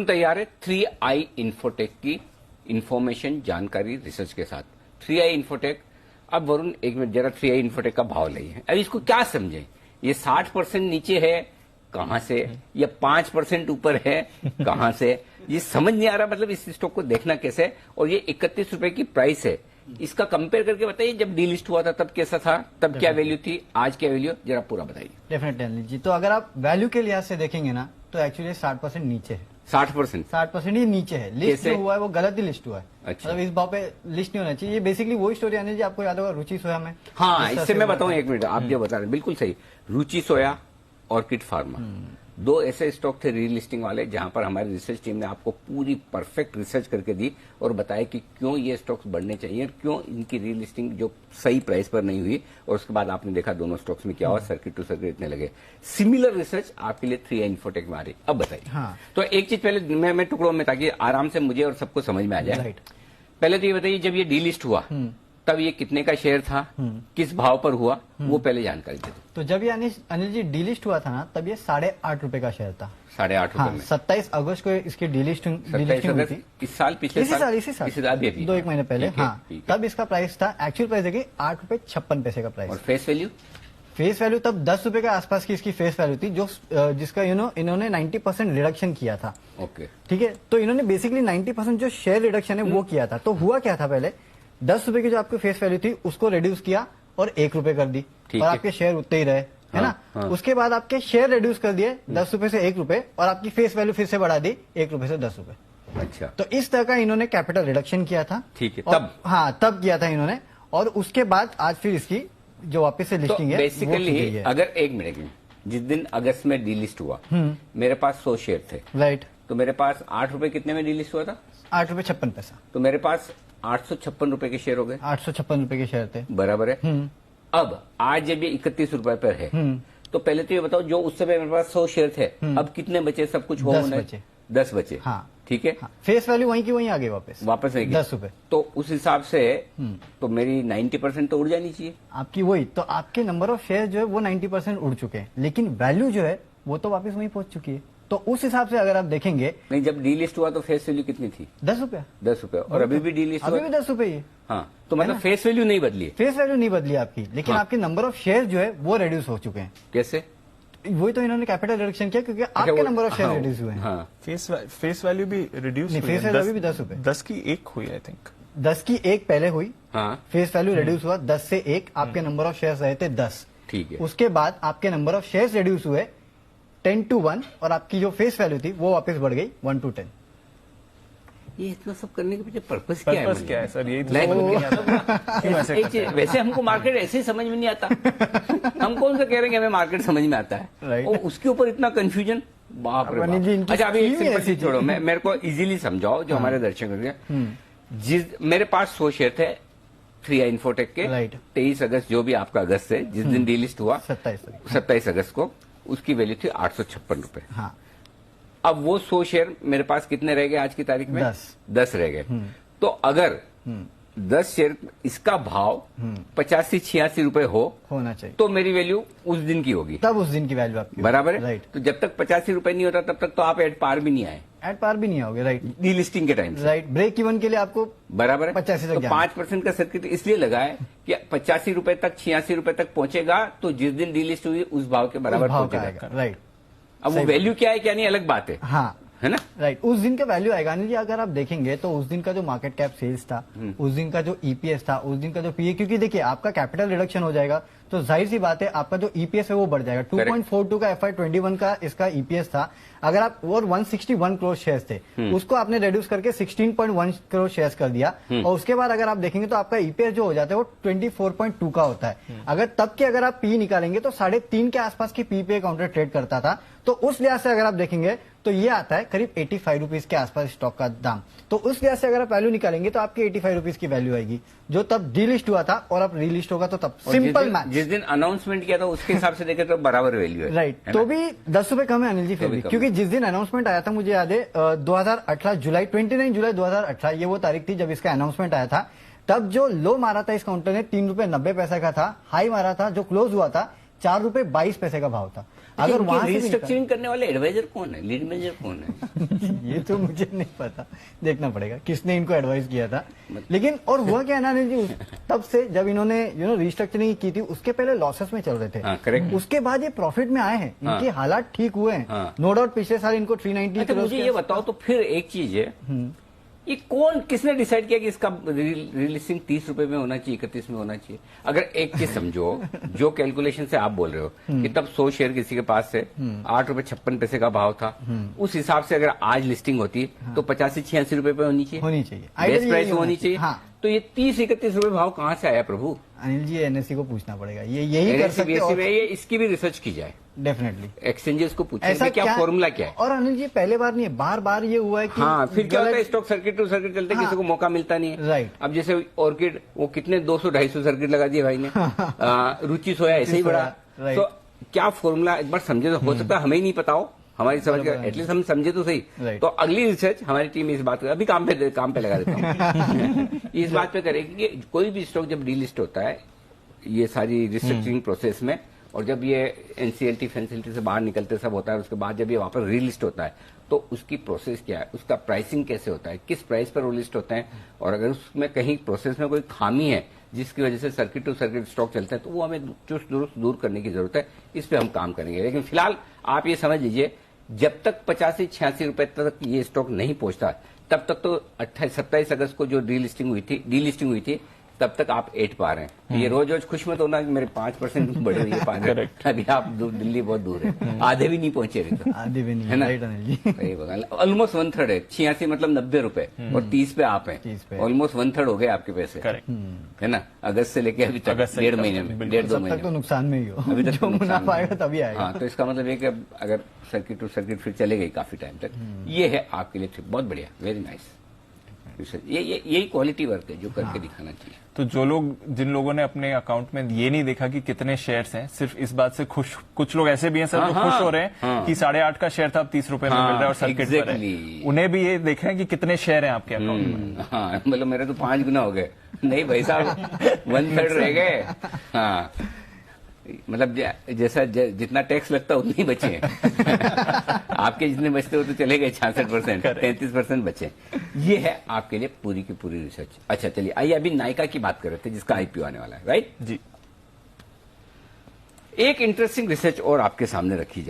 तैयार है 3i infotech की इंफॉर्मेशन जानकारी रिसर्च के साथ। 3i इन्फोटेक, अब वरुण एक मिनट जरा 3i इन्फोटेक का भाव लइए। अब इसको क्या समझें, ये 60% नीचे है कहां से, या 5% ऊपर है कहां से, ये समझ नहीं आ रहा। मतलब इस स्टॉक को देखना कैसे है। और ये 31 रुपए की प्राइस है, इसका कंपेयर करके बताइए जब डीलिस्ट हुआ था तब कैसा था, तब क्या वैल्यू थी, आज क्या वैल्यू, जरा पूरा बताइए। डेफिनेटली जी। तो अगर आप वैल्यू के लिहाज से देखेंगे ना तो एक्चुअली 60% नीचे है। 60% ही नीचे है। लिस्ट जो हुआ है वो गलत ही लिस्ट हुआ है। अच्छा। मतलब इस भाव पे लिस्ट नहीं होना चाहिए। ये बेसिकली वही स्टोरी आने जी, आपको याद होगा रुचि सोया में। हाँ, इससे मैं बताऊं एक मिनट, आप जो बता रहे हैं बिल्कुल सही। रुचि सोया, ऑर्किड फार्मा, दो ऐसे स्टॉक थे रीलिस्टिंग वाले जहां पर हमारी रिसर्च टीम ने आपको पूरी परफेक्ट रिसर्च करके दी और बताया कि क्यों ये स्टॉक्स बढ़ने चाहिए, क्यों इनकी रीलिस्टिंग जो सही प्राइस पर नहीं हुई। और उसके बाद आपने देखा दोनों स्टॉक्स में क्या हुआ, सर्किट टू सर्किट इतने लगे। सिमिलर रिसर्च आपके लिए 3i इन्फोटेक में आ रही। अब बताइए। हाँ। तो एक चीज पहले मैं टुकड़ों में, ताकि आराम से मुझे और सबको समझ में आ जाए। राइट। पहले तो ये बताइए जब ये डीलिस्ट हुआ तब ये कितने का शेयर था, किस भाव पर हुआ, वो पहले जानकारी दे दो। तो जब ये अनिल जी डीलिस्ट हुआ था ना तब ये 8.5 रुपए का शेयर था। 8.5 हाँ, रुपए में 27 अगस्त को इसकी डीलिस्टिंग हुई थी। इस साल, पिछले इसी साल अभी 2-1 महीने पहले। ठीक है, हाँ, ठीक है। तब इसका प्राइस था, एक्चुअल प्राइस देखिए 8.56 का प्राइस। और फेस वैल्यू, फेस वैल्यू तब 10 रुपए के आसपास की इसकी फेस वैल्यू थी, जो जिसका इन्होंने 90% रिडक्शन किया था। ओके, ठीक है। तो इन्होंने बेसिकली 90% जो शेयर रिडक्शन है वो किया था। तो हुआ क्या था, पहले 10 रुपए की जो आपकी फेस वैल्यू थी उसको रिड्यूस किया और 1 रुपए कर दी, और आपके शेयर उतने ही रहे, है ना। हाँ। उसके बाद आपके शेयर रिड्यूस कर दिए 10 रुपए से 1 रुपए, और आपकी फेस वैल्यू फिर से बढ़ा दी 1 रुपए से 10 रुपए। अच्छा। तो इस तरह का इन्होंने कैपिटल रिडक्शन किया था। ठीक है, और- तब हाँ, तब किया था इन्होंने। और उसके बाद आज फिर इसकी जो वापस से तो लिस्टिंग है बेसिकली वो की गई है। अगर एक मिनट, जिस दिन अगस्त में डीलिस्ट हुआ मेरे पास 100 शेयर थे, राइट। तो मेरे पास 8 रुपए कितने में डीलिस्ट हुआ था, 8 रुपए 56 पैसा। तो मेरे पास 856 रुपए के शेयर हो गए, 856 रुपए के शेयर थे। बराबर है। अब आज जब ये 31 रुपए पर है, तो पहले तो ये बताओ जो उस समय मेरे पास 100 शेयर थे, अब कितने बचे, सब कुछ हो 10 बचे। हाँ, ठीक है। हाँ, फेस वैल्यू वहीं की वहीं आ गई वापस रहेगी 10 रुपए। तो उस हिसाब से तो मेरी 90% तो उड़ जानी चाहिए आपकी। वही तो आपके नंबर ऑफ शेयर जो है वो 90% उड़ चुके हैं, लेकिन वैल्यू जो है वो तो वापस वहीं पहुंच चुकी है। तो उस हिसाब से अगर आप देखेंगे, नहीं, जब डीलिस्ट हुआ तो फेस वैल्यू कितनी थी, 10 रुपया। 10 रुपए, और अभी भी डीलिस्ट हुआ, अभी भी 10 रुपये ही है। हाँ, तो मतलब फेस वैल्यू नहीं बदली है। फेस वैल्यू नहीं बदली आपकी, लेकिन हाँ। आपके नंबर ऑफ शेयर जो है वो रिड्यूस हो चुके हैं। कैसे? वही तो इन्होंने कैपिटल रिडक्शन किया, क्योंकि आपके नंबर ऑफ शेयर रिड्यूस हुए हैं। हाँ, फेस वैल्यू भी रिड्यूस नहीं, हुई फेस है। वैल्यू भी 10 रुपए। 10 की 1 हुई आई थिंक। 10 की 1 पहले हुई, हाँ, फेस वैल्यू रिड्यूस हुआ 10 से 1, आपके नंबर ऑफ शेयर रहे थे 10। ठीक है। उसके बाद आपके नंबर ऑफ शेयर्स रिड्यूस हुए 10 to 1, और आपकी जो फेस वैल्यू थी वो वापस बढ़ गई 1 to 10। ये इतना सब करने के पीछे पर्पस क्या है? पर्पस क्या है सर, यही तो नहीं, समझ में नहीं आता। क्यों ऐसे एक करते चीज, हैं? वैसे हमको मार्केट ऐसे ही समझ में नहीं आता। हम कौन सा कह रहे हैं कि हमें मार्केट समझ में आता है, Right. और उसके ऊपर इतना कंफ्यूजन, बाप रे अनिल जी, बाप। इनकी अच्छा, अभी एक scheme ही सिंपल ऐसी चीज छोड़ो, मेरे को इजीली समझाओ जो हमारे दर्शक हैं। जिस मेरे पास 100 शेयर थे 3i इन्फोटेक के, Right. 23 अगस्त, जो भी आपका अगस्त है, जिस दिन डीलिस्ट हुआ 27 अगस्त को, उसकी वैल्यू थी 856 रुपए। हाँ, अब वो 100 शेयर मेरे पास कितने रह गए आज की तारीख में? 10 रह गए। तो अगर 10 शेयर इसका भाव 85-86 रुपए होना चाहिए, तो मेरी वैल्यू उस दिन की होगी, तब उस दिन की वैल्यू आपकी बराबर है। राइट। तो जब तक 85 रुपए नहीं होता तब तक तो आप एट पार भी नहीं आए, एट पार भी नहीं आओगे। राइट, डीलिस्टिंग के टाइम से, राइट। ब्रेक इवन के लिए आपको बराबर है। 85 तक तो जाना। 5% का सर्किट इसलिए लगा है कि 85 रुपए तक, 86 रुपए तक पहुंचेगा तो जिस दिन डीलिस्ट हुई उस भाव के बराबर भाव का पहुंचेगा। आएगा। राइट। अब वो वैल्यू क्या है क्या नहीं अलग बात है, हाँ, है ना। राइट। उस दिन का वैल्यू आएगा। अनिल जी, अगर आप देखेंगे तो उस दिन का जो मार्केट कैप सेल्स था, उस दिन का जो ईपीएस था, उस दिन का जो पीए, क्योंकि देखिए आपका कैपिटल रिडक्शन हो जाएगा तो जाहिर सी बात है आपका जो ईपीएस है वो बढ़ जाएगा। 2.42 का FY21 का इसका ईपीएस था। अगर आप, और 161 करोड़ शेयर्स थे, उसको आपने रिड्यूस करके 16.1 करोड़ शेयर्स कर दिया, और उसके बाद अगर आप देखेंगे तो आपका ईपीएस जो हो जाता है वो 24.2 का होता है। अगर तब के अगर आप पी निकालेंगे तो 3.5 के आसपास की पी पे काउंटर ट्रेड करता था। तो उस लिहाज से अगर आप देखेंगे तो ये आता है करीब 85 रुपीज के आसपास स्टॉक का दाम। तो उस लिहाज से अगर आप वैल्यू निकालेंगे तो आपकी 85 रुपीज की वैल्यू आएगी, जो तब डीलिस्ट हुआ था, और अब रीलिस्ट होगा तो तब सिंपल मैच। जिस दिन अनाउंसमेंट किया था उसके हिसाब से देखे तो बराबर वैल्यू है। राइट। तो भी 10 रुपए कम है अनिल जी फिर भी, क्योंकि जिस दिन अनाउंसमेंट आया था, मुझे याद है 2018 जुलाई 29 जुलाई 2018, ये वो तारीख थी जब इसका अनाउंसमेंट आया था। तब जो लो मारा था इस काउंटर ने 3 रुपए 90 पैसे का था, हाई मारा था जो क्लोज हुआ था 4 रुपए 22 पैसे का भाव था। अगर वहां से भी रिस्ट्रक्चरिंग करने वाले एडवाइजर कौन है, लीड मैनेजर कौन है? ये तो मुझे नहीं पता, देखना पड़ेगा किसने इनको एडवाइस किया था। लेकिन और हुआ क्या ना अनिल जी, तब से जब इन्होंने रिस्ट्रक्चरिंग की थी, उसके पहले लॉसेस में चल रहे थे। करेक्ट। उसके बाद ये प्रॉफिट में आए हैं, इनके हालात ठीक हुए हैं। नो डाउट पिछले साल इनको 390 अच्छा, मुझे ये बताओ तो फिर एक चीज है, ये कौन किसने डिसाइड किया कि इसका रिलीजिंग 30 रुपए में होना चाहिए, 31 में होना चाहिए? अगर एक चीज समझो, जो कैलकुलेशन से आप बोल रहे हो कि तब 100 शेयर किसी के पास से 8.56 का भाव था, उस हिसाब से अगर आज लिस्टिंग होती तो 85-86 रुपए पे होनी चाहिए, बेस्ट प्राइस होनी चाहिए। हाँ। तो ये 30-31 रुपए भाव कहाँ से आया प्रभु? अनिल जी एनएससी को पूछना पड़ेगा, ये यही कर सकते हैं। में ये इसकी भी रिसर्च की जाए, डेफिनेटली एक्सचेंजेस को पूछे क्या फॉर्मूला क्या है। और अनिल जी पहले बार नहीं है, बार बार ये हुआ है कि हाँ, फिर क्या होता है, स्टॉक सर्किट टू सर्किट चलते, किसी को मौका मिलता नहीं है। राइट। अब जैसे ऑर्किड, वो कितने 200-250 सर्किट लगा दिए भाई ने। रुचि सोया ऐसे ही बढ़ा। तो क्या फॉर्मूला एक बार समझे तो हो सकता है हमें ही नहीं पता हो, हमारी समझ कर एटलीस्ट हम समझे तो सही। तो अगली रिसर्च हमारी टीम इस बात को अभी काम पे लगा देता हूँ इस बात पे करेगी कि कोई भी स्टॉक जब डीलिस्ट होता है, ये सारी रिस्ट्रक्चरिंग प्रोसेस में, और जब ये एनसीएलटी फैसिलिटी से बाहर निकलते सब होता है, उसके बाद जब ये वापस रीलिस्ट होता है तो उसकी प्रोसेस क्या है, उसका प्राइसिंग कैसे होता है, किस प्राइस पर वो लिस्ट होते हैं, और अगर उसमें कहीं प्रोसेस में कोई खामी है जिसकी वजह से सर्किट टू सर्किट स्टॉक चलते हैं, तो वो हमें चुस्त दुरुस्त दूर करने की जरूरत है। इस पे हम काम करेंगे। लेकिन फिलहाल आप ये समझ लीजिए, जब तक 85-86 रुपए तक ये स्टॉक नहीं पहुंचता, तब तक तो 27 अगस्त को जो डीलिस्टिंग हुई थी तब तक आप 8 पा रहे हैं। ये रोज रोज खुश मत होना कि मेरे 5% बढ़े हुई है। अभी आप दिल्ली बहुत दूर है, आधे भी नहीं पहुंचे अभी तो, आधे भी नहीं है ना? राइट अनिल जी, ऑलमोस्ट 1/3 है। 86 मतलब 90 रुपए, और 30 पे आप हैं, ऑलमोस्ट 1/3 हो गए आपके पैसे, है ना? अगस्त से लेके अभी तक 1.5 महीने में, 1.5-2 महीने तक तो नुकसान में ही हो, अभी तक जो मुनाफा आएगा तभी आएगा। हाँ, तो इसका मतलब ये कि अगर सर्किट टू सर्किट फिर चले गई काफी टाइम तक, ये है आपके लिए बहुत बढ़िया, वेरी नाइस। यही क्वालिटी वर्क है जो करके दिखाना चाहिए। तो जो लोग, जिन लोगों ने अपने अकाउंट में ये नहीं देखा कि कितने शेयर्स हैं, सिर्फ इस बात से खुश, कुछ लोग ऐसे भी हैं सर जो खुश हो रहे हैं कि 8.5 का शेयर था अब 30 रुपए में मिल रहा है और सर्किट पर है, उन्हें भी ये देख रहे हैं कि कितने शेयर हैं आपके अकाउंट में। हाँ, मतलब मेरे तो 5 गुना हो गए। नहीं भाई साहब, 1/3 रह गए। हाँ, मतलब जैसा जितना टैक्स लगता है उतने ही बचे हैं। आपके जितने बचते हो तो चले गए 66%, 33% बचे। ये है आपके लिए पूरी की पूरी रिसर्च। अच्छा चलिए, आइए अभी नायका की बात कर रहे थे जिसका आईपीओ आने वाला है, राइट जी। एक इंटरेस्टिंग रिसर्च और आपके सामने रखी जाए।